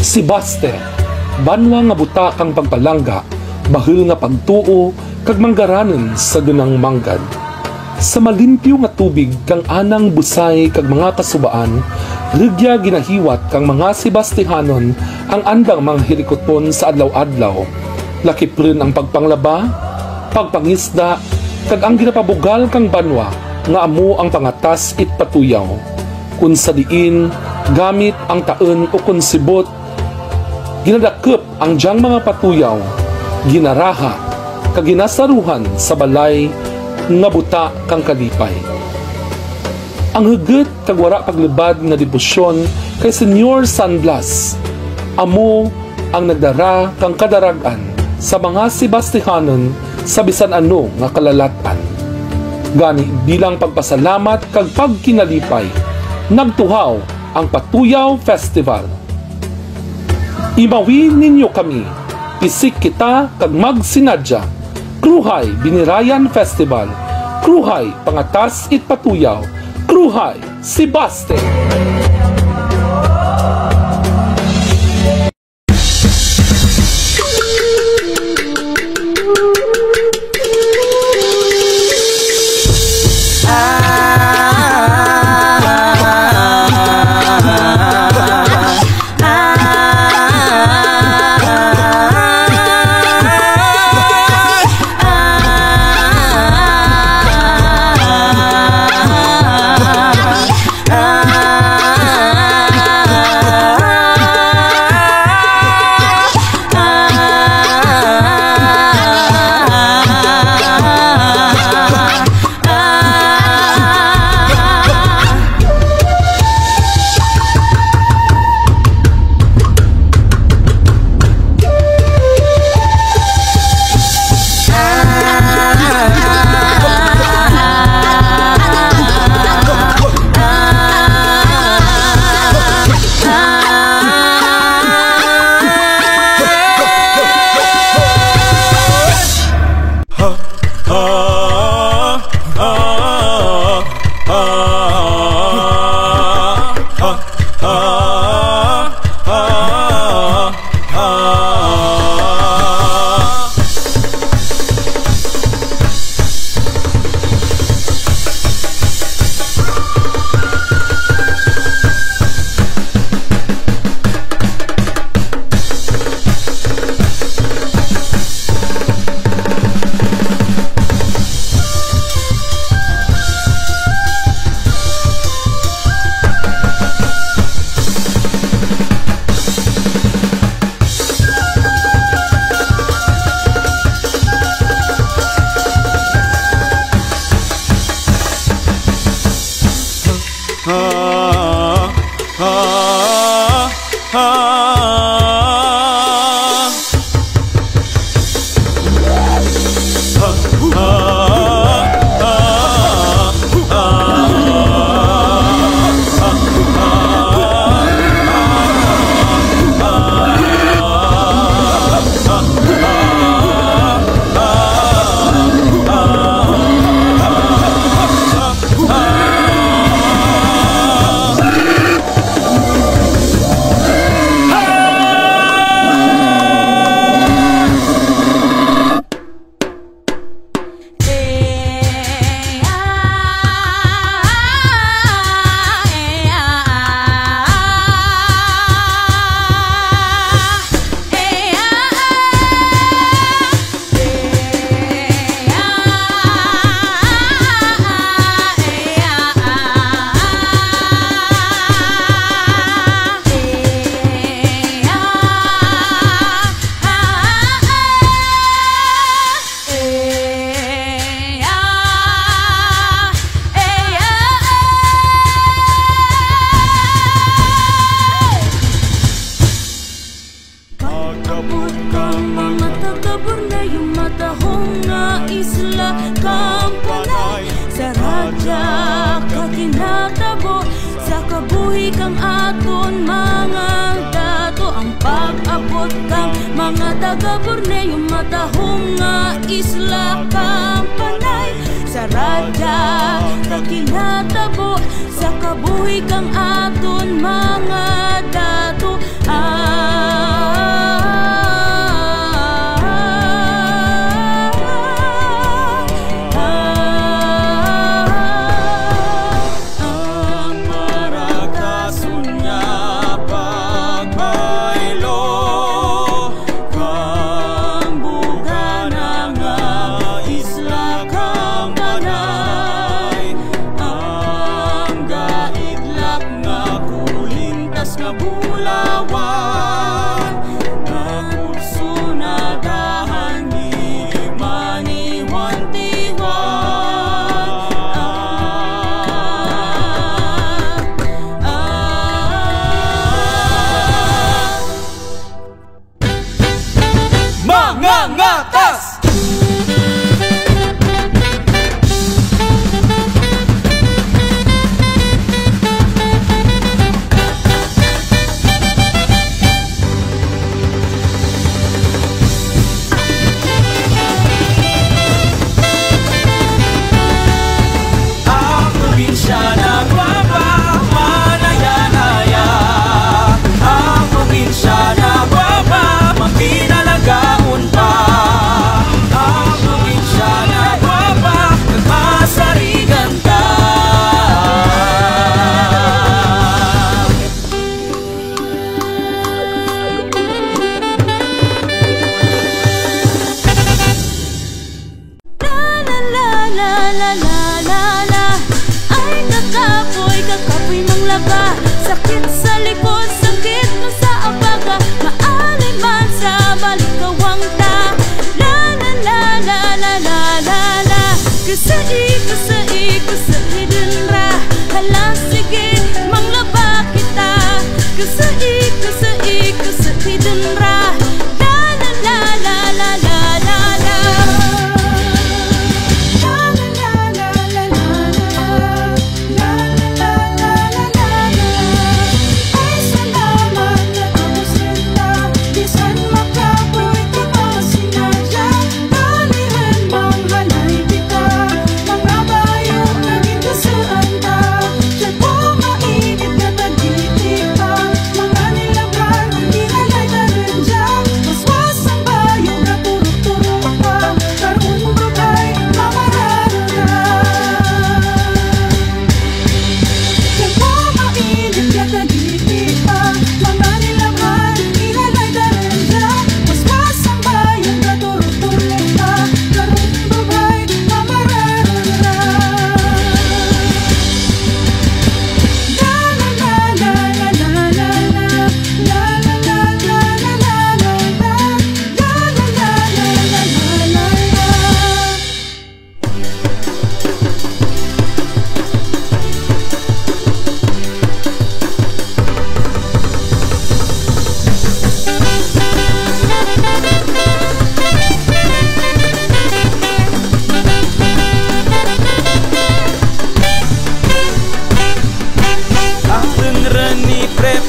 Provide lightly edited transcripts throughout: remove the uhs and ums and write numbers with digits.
Si Baste, banwa nga buta kang pagpalangga, bahil nga pagtuo, kag manggaranen sa gunang manggad. Sa malimpyo nga tubig kang anang busay kag mga kasubaan, rigya ginahiwat kang mga Sebastianon ang andang mga hirikoton sa adlaw-adlaw. Lakiprin ang pagpanglaba, pagpangisda, kag ang ginapabugal kang banwa nga amo ang pangatas it patuyaw. Kun sa diin, gamit ang taen o konsibot, ginadakip ang diyang mga patuyaw, ginaraha, kag ginasaruhan sa balay nga buta kang kalipay. Ang hugot kag wara paglibad nga debosyon kay Senyor San Blas, amo ang nagdara kang kadaragan sa mga Sebastianon sa bisan ano nga kalalatan. Gani bilang pagpasalamat kag pagkinalipay, nagtuhaw ang Patuyaw Festival. Imawin ninyo kami, isik kita kag magsinadya. Kruhay Binirayan Festival, Kruhay Pangatas it Patuyaw, Kruhay si Baste. kabuhi kang aton mga dato, ang pag-abot kang mga taga-Borneo, matahong nga isla kang panay sa radya kang kinatabo, sa kabuhi kang aton mga dato. kawan at puso nagahan ni maniwantiwan. Mga ngatas! Ang probinsya nagpapamanaya-naya. Ang probinsya nagpapa magpinalagaon pa. Ang probinsya nagpapa nagmasarigan ta. La ay kakapoy manglaba, sakit sa likod, sakit na sa abaga, maalim man sa balikawang ta. La kasai din ra, hala sige manglaba kita. Kasai din ra.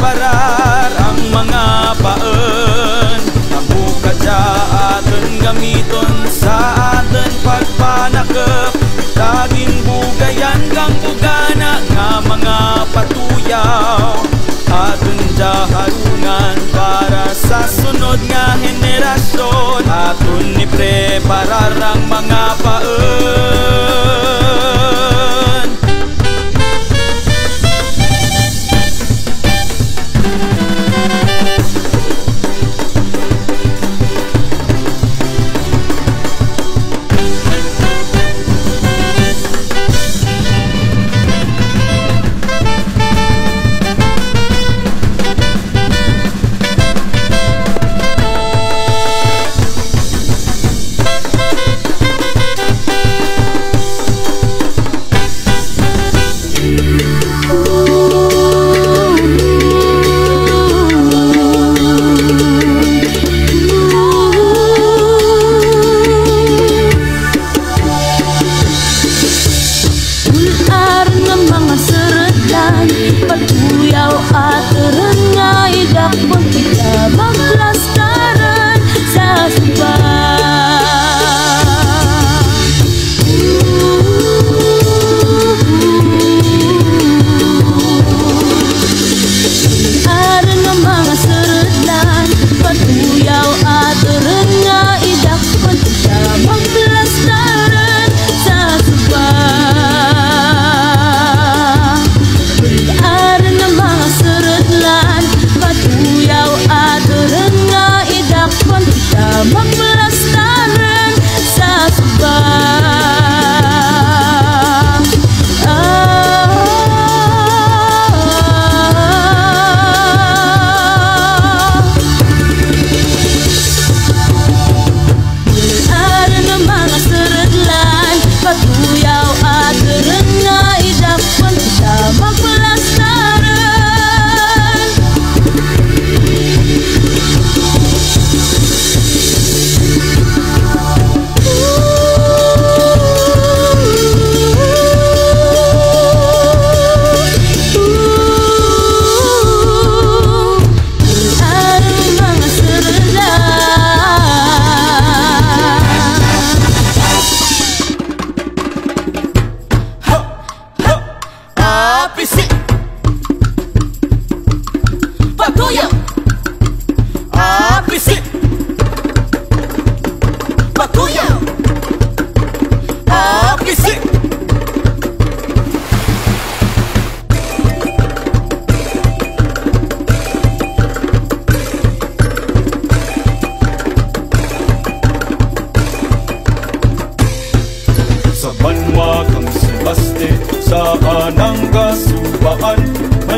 Parar ang mga paen, amuka dya aton gamiton sa aton pagpanakep. Daging bugayan kang bugana nga mga patuyaw, aton dya harungan para sa sunod nga henerasyon. Aton ni preparar ang mga paen.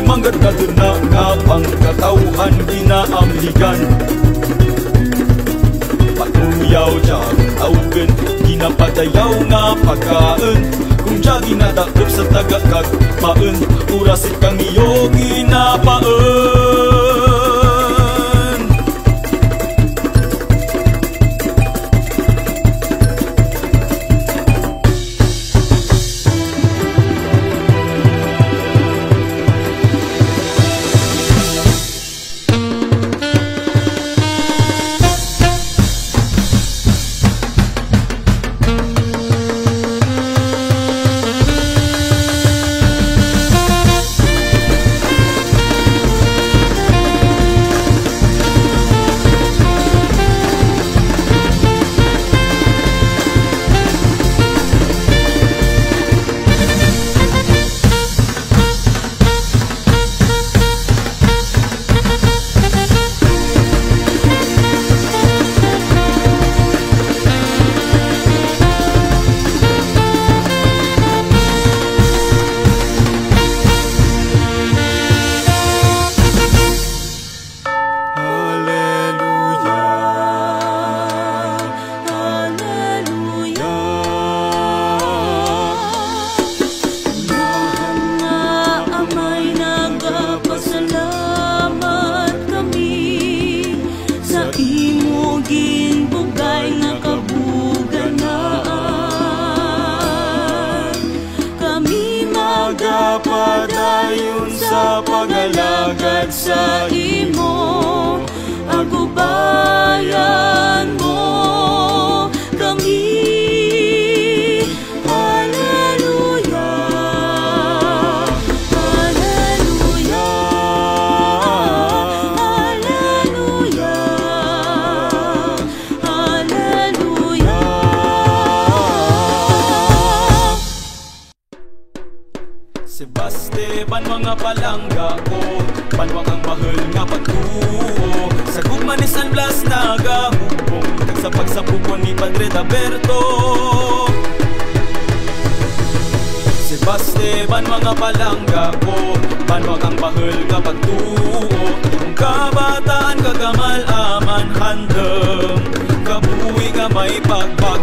may manggad ka dun na nga pangkatauhan ginaamligan. Patuyaw dyan tawgan, ginapadayaw nga pagkaan. Kung dyan ginadakop sa tagakag maan, urasit kang iyo ginapaan. Padayon sa pag-alagad sa imo, agubayan mo kami. Hallelujah, hallelujah, hallelujah, hallelujah. Sebaste ban mga palangga ko, banwang ang mahal nga pagtuo. Sa gugma ni San Blas nagahubong, sa pagsapukon ni Padre Daberto. Sebaste ban mga palangga ko, banwang ang mahal nga pagtuo. Kung kabataan kagamal aman handem, kabuhi nga may pagbag